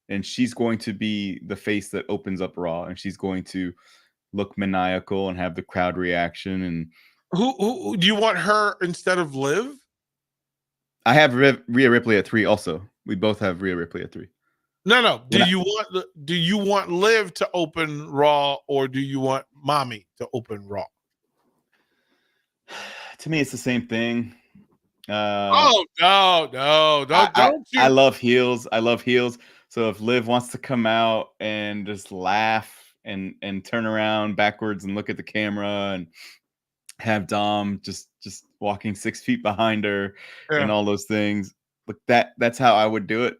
and she's going to be the face that opens up Raw, and she's going to look maniacal and have the crowd reaction. And who do you want her instead of Liv? I have Rhea Ripley at 3 also. We both have Rhea Ripley at 3. No. Do you want Liv to open Raw, or do you want Mommy to open Raw? To me, it's the same thing. No! Don't you? I love heels. So if Liv wants to come out and just laugh and turn around backwards and look at the camera and have Dom just walking 6 feet behind her and all those things, look, that's how I would do it.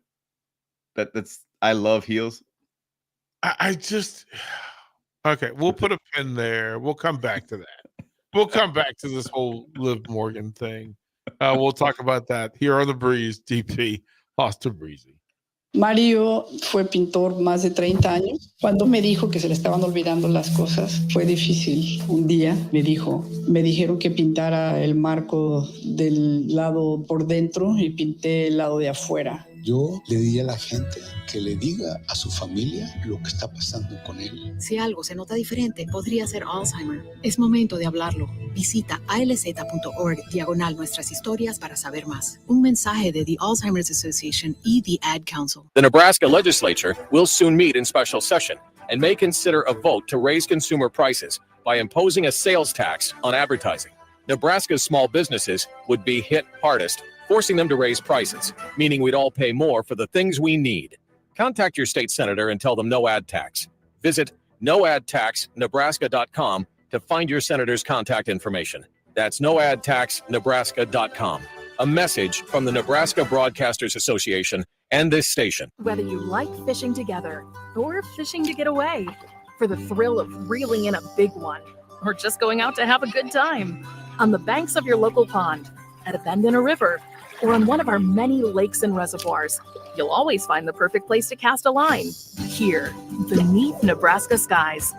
I love heels. I just okay. We'll put a pin there. We'll come back to that. We'll come back to this whole Liv Morgan thing. We'll talk about that here on The Breeze. DP, Austin Breezy. Mario fue pintor más de 30 años. Cuando me dijo que se le estaban olvidando las cosas, fue difícil. Un día me dijeron que pintara el marco del lado por dentro y pinté el lado de afuera. Yo le di a la gente que le diga a su familia lo que está pasando con él. Si algo se nota diferente, podría ser Alzheimer. Es momento de hablarlo. Visita alz.org/nuestras historias para saber más. Un mensaje de The Alzheimer's Association y The Ad Council. The Nebraska legislature will soon meet in special session and may consider a vote to raise consumer prices by imposing a sales tax on advertising. Nebraska's small businesses would be hit hardest, forcing them to raise prices, meaning we'd all pay more for the things we need. Contact your state senator and tell them no ad tax. Visit noadtaxnebraska.com to find your senator's contact information. That's noadtaxnebraska.com. A message from the Nebraska Broadcasters Association and this station. Whether you like fishing together or fishing to get away, for the thrill of reeling in a big one, or just going out to have a good time, on the banks of your local pond, at a bend in a river, or on one of our many lakes and reservoirs, you'll always find the perfect place to cast a line. Here, beneath Nebraska skies.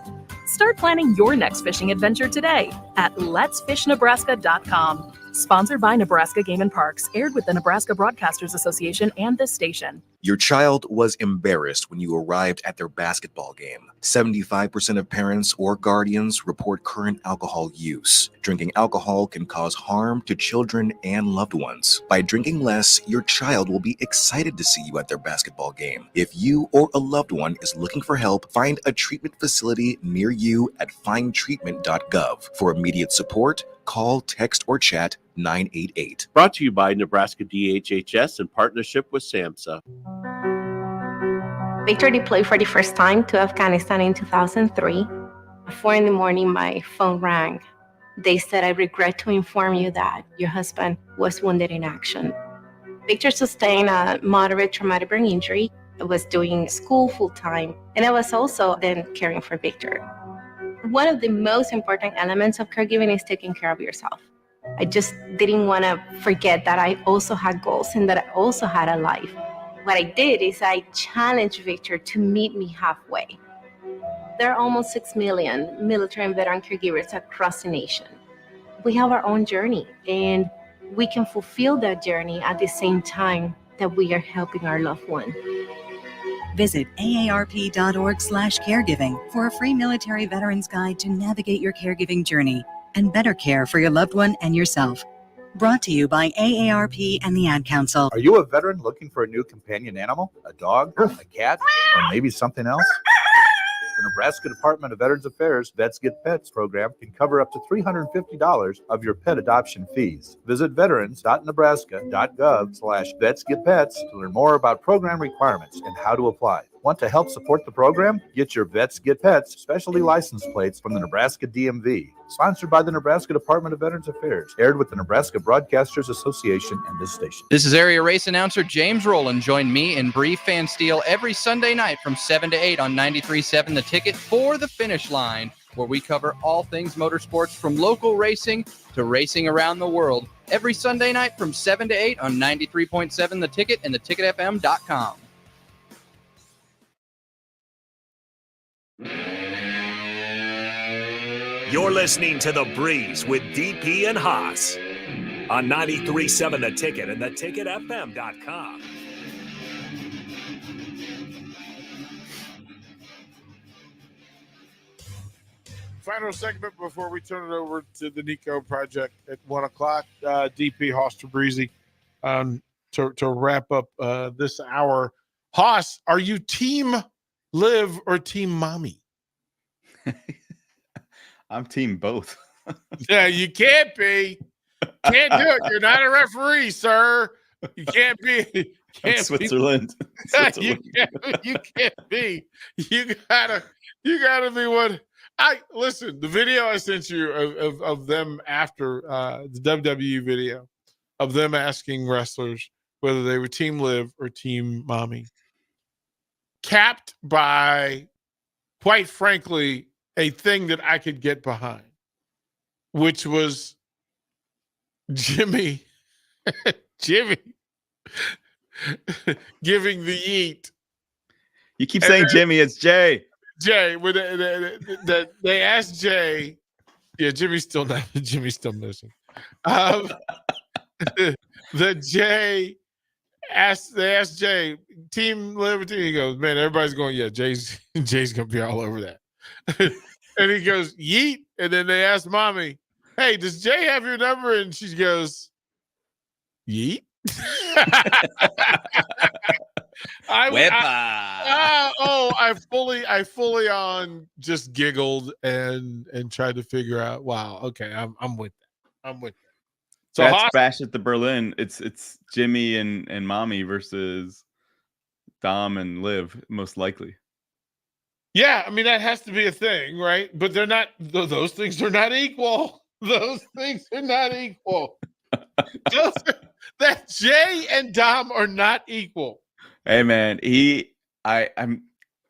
Start planning your next fishing adventure today at letsfishnebraska.com. Sponsored by Nebraska Game and Parks, aired with the Nebraska Broadcasters Association and this station. Your child was embarrassed when you arrived at their basketball game. 75% of parents or guardians report current alcohol use. Drinking alcohol can cause harm to children and loved ones. By drinking less, your child will be excited to see you at their basketball game. If you or a loved one is looking for help, find a treatment facility near you at findtreatment.gov. For immediate support, call, text, or chat 988. Brought to you by Nebraska DHHS in partnership with SAMHSA. Victor deployed for the first time to Afghanistan in 2003. At 4 a.m, my phone rang. They said, "I regret to inform you that your husband was wounded in action." Victor sustained a moderate traumatic brain injury. I was doing school full-time, and I was also then caring for Victor. One of the most important elements of caregiving is taking care of yourself. I just didn't want to forget that I also had goals and that I also had a life. What I did is I challenged Victor to meet me halfway. There are almost 6 million military and veteran caregivers across the nation. We have our own journey, and we can fulfill that journey at the same time that we are helping our loved one. Visit aarp.org/caregiving for a free military veterans guide to navigate your caregiving journey and better care for your loved one and yourself. Brought to you by AARP and the Ad Council. Are you a veteran looking for a new companion animal? A dog, a cat, or maybe something else? The Nebraska Department of Veterans Affairs Vets Get Pets program can cover up to $350 of your pet adoption fees. Visit veterans.nebraska.gov/vetsgetpets to learn more about program requirements and how to apply. Want to help support the program? Get your Vets Get Pets specialty license plates from the Nebraska DMV. Sponsored by the Nebraska Department of Veterans Affairs. Aired with the Nebraska Broadcasters Association and this station. This is area race announcer James Rowland. Join me and Bree Fansteel every Sunday night from 7 to 8 on 93.7 The Ticket for the Finish Line, where we cover all things motorsports from local racing to racing around the world. Every Sunday night from 7 to 8 on 93.7 The Ticket and theticketfm.com. You're listening to The Breeze with DP and Haas on 93.7 The Ticket and theticketfm.com. Final segment before we turn it over to the Nico Project at 1 o'clock. DP, Haas, Breezy, to wrap up this hour. Haas, are you team Liv or team mommy? I'm team both. Yeah, you can't be. Can't do it. You're not a referee, sir. You can't be. Switzerland. You can't be. You gotta be what listen, the video I sent you of them after the WWE video of them asking wrestlers whether they were team Liv or team mommy, capped by, quite frankly, a thing that I could get behind, which was Jimmy giving the yeet. You keep saying Jimmy, it's Jay. Jay, when they asked Jay, yeah, Jimmy's still missing. The Jay they asked Jay, team Liberty. He goes, man, everybody's going, yeah, Jay's gonna be all over that. And he goes, yeet. And then they asked mommy, hey, does Jay have your number? And she goes, yeet. I fully on just giggled and tried to figure out, wow, okay, I'm with that. So that's Bash at the Berlin. It's Jimmy and mommy versus Dom and Liv, most likely. Yeah, I mean, that has to be a thing, right? But they're not, those things are not equal. Those things are not equal. That Jay and Dom are not equal. Hey man, you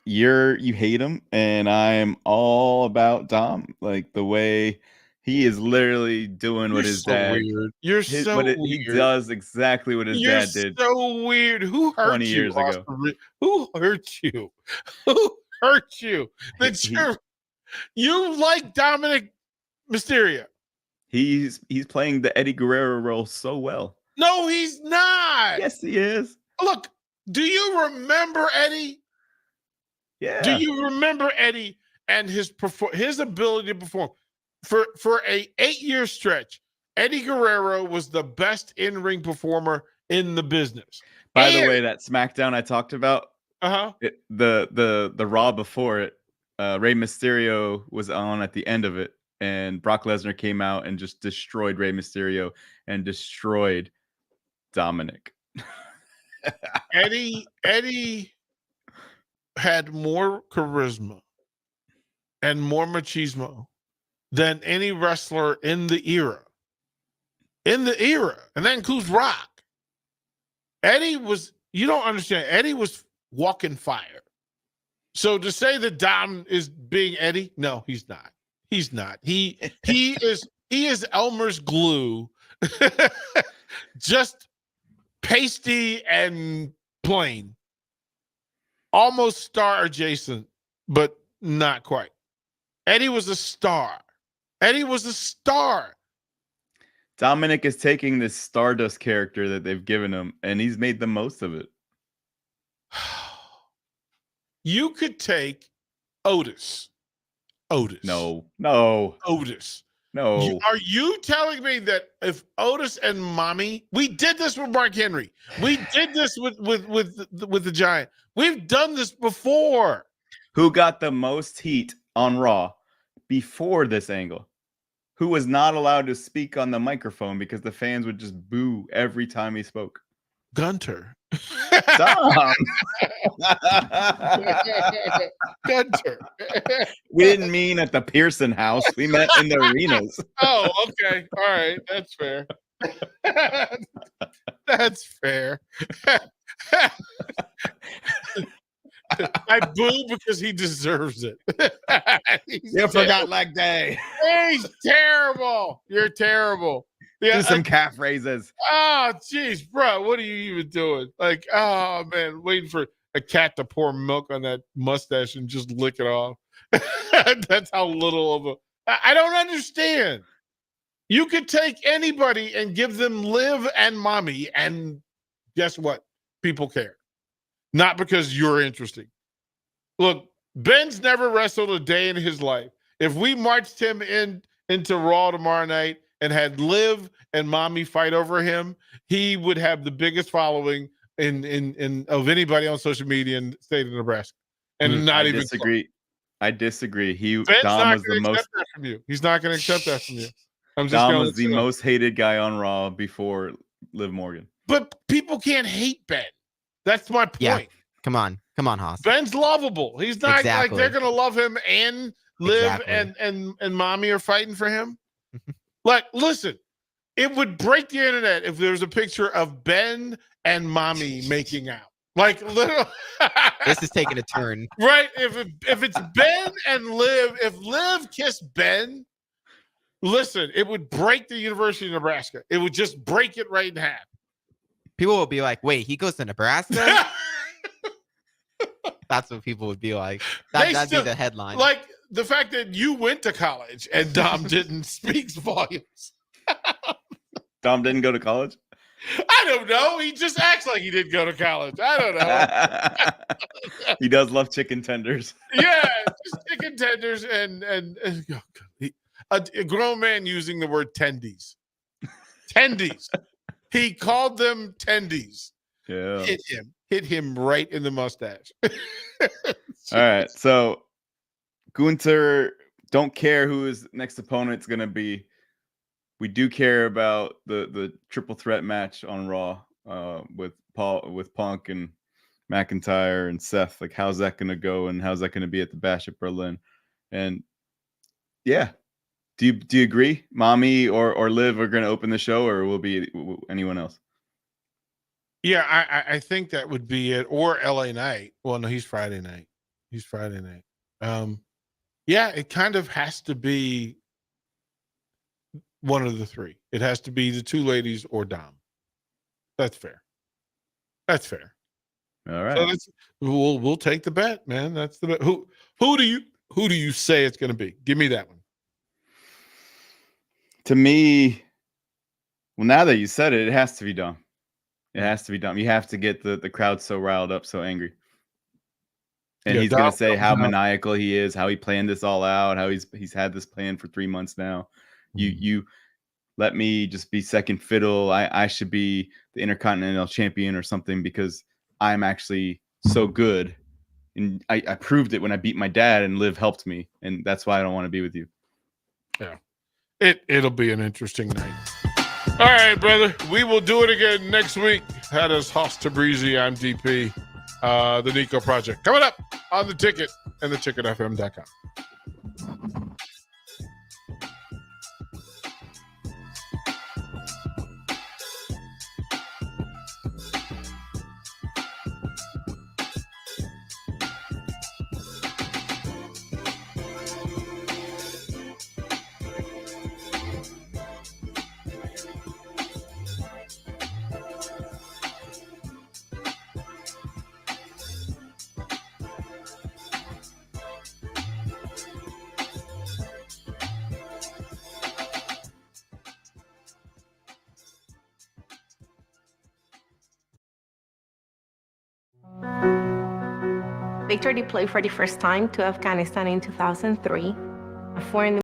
hate him, and I'm all about Dom. Like the way he is literally doing what his dad. Weird. Weird. He does exactly what his dad did. So weird. Who hurt 20 you? years ago. Who hurt you? Who hurt you? You like Dominic Mysterio. He's playing the Eddie Guerrero role so well. No, he's not. Yes, he is. Look, do you remember Eddie? Yeah. Do you remember Eddie and his ability to perform? For a 8-year stretch, Eddie Guerrero was the best in-ring performer in the business. By the way, that SmackDown I talked about, the Raw before it, Rey Mysterio was on at the end of it, and Brock Lesnar came out and just destroyed Rey Mysterio and destroyed Dominic. Eddie had more charisma and more machismo than any wrestler in the era. And that includes Rock. Eddie was, you don't understand, Eddie was walking fire. So to say that Dom is being Eddie, no, he's not. He's not. He is Elmer's glue. Just pasty and plain. Almost star adjacent, but not quite. Eddie was a star. Dominic is taking this Stardust character that they've given him, and he's made the most of it. You could take Otis. No. Otis. No. Are you telling me that if Otis and Mommy, we did this with Mark Henry, we did this with the Giant. We've done this before. Who got the most heat on Raw before this angle? Who was not allowed to speak on the microphone because the fans would just boo every time he spoke? Gunter. Dom. Gunter. We didn't mean at the Pearson house. We meant in the arenas. Oh, okay. All right. That's fair. That's fair. I boo because he deserves it. You forgot leg day. He's terrible. You're terrible. Yeah, Do some calf raises. Oh, jeez, bro. What are you even doing? Like, oh, man, waiting for a cat to pour milk on that mustache and just lick it off. That's how little of a... I don't understand. You could take anybody and give them Liv and Mommy, and guess what? People care. Not because you're interesting. Look, Ben's never wrestled a day in his life. If we marched him into Raw tomorrow night and had Liv and Mommy fight over him, he would have the biggest following in of anybody on social media in the state of Nebraska. And not even disagree. I disagree. Ben's Dom not was the going to most. accept that from you. He's not going to accept that from you. I'm just Dom gonna was the most hated guy on Raw before Liv Morgan. But people can't hate Ben. That's my point. Yeah. Come on, Haas. Ben's lovable. He's not Exactly. like they're gonna love him and Liv Exactly. and Mommy are fighting for him. Like, listen, it would break the internet if there was a picture of Ben and Mommy making out. Like, literally. This is taking a turn. Right? If it's Ben and Liv, if Liv kissed Ben, listen, it would break the University of Nebraska. It would just break it right in half. People will be like, wait, he goes to Nebraska? That's what people would be like. That'd be the headline. Like, the fact that you went to college and Dom didn't speaks volumes. Dom didn't go to college? I don't know. He just acts like he didn't go to college. I don't know. He does love chicken tenders. Yeah, just chicken tenders and a grown man using the word tendies. Tendies. He called them tendies. Yeah. Hit him right in the mustache. All right. So Gunther, don't care who his next opponent's gonna be. We do care about the triple threat match on Raw with Punk and McIntyre and Seth. Like, how's that gonna go, and how's that gonna be at the Bash at Berlin? And yeah, do you agree? Mommy or Liv are gonna open the show, or will be anyone else? Yeah, I think that would be it. Or LA Knight. Well, no, he's Friday night. Yeah, it kind of has to be one of the three. It has to be the two ladies or Dom. That's fair. All right. So we'll take the bet, man. That's the bet. Who do you say it's going to be? Give me that one. To me, well, now that you said it, it has to be dumb. It has to be dumb. You have to get the crowd so riled up, so angry. And he's going to say how maniacal he is, how he planned this all out, how he's had this plan for 3 months now. You let me just be second fiddle. I should be the Intercontinental Champion or something because I'm actually so good. And I proved it when I beat my dad, and Liv helped me. And that's why I don't want to be with you. Yeah. It'll be an interesting night. All right, brother. We will do it again next week. That is Hoss Tabrizi. I'm DP. The Nico Project. Coming up on The Ticket and theticketfm.com. Victor deployed for the first time to Afghanistan in 2003. A foreign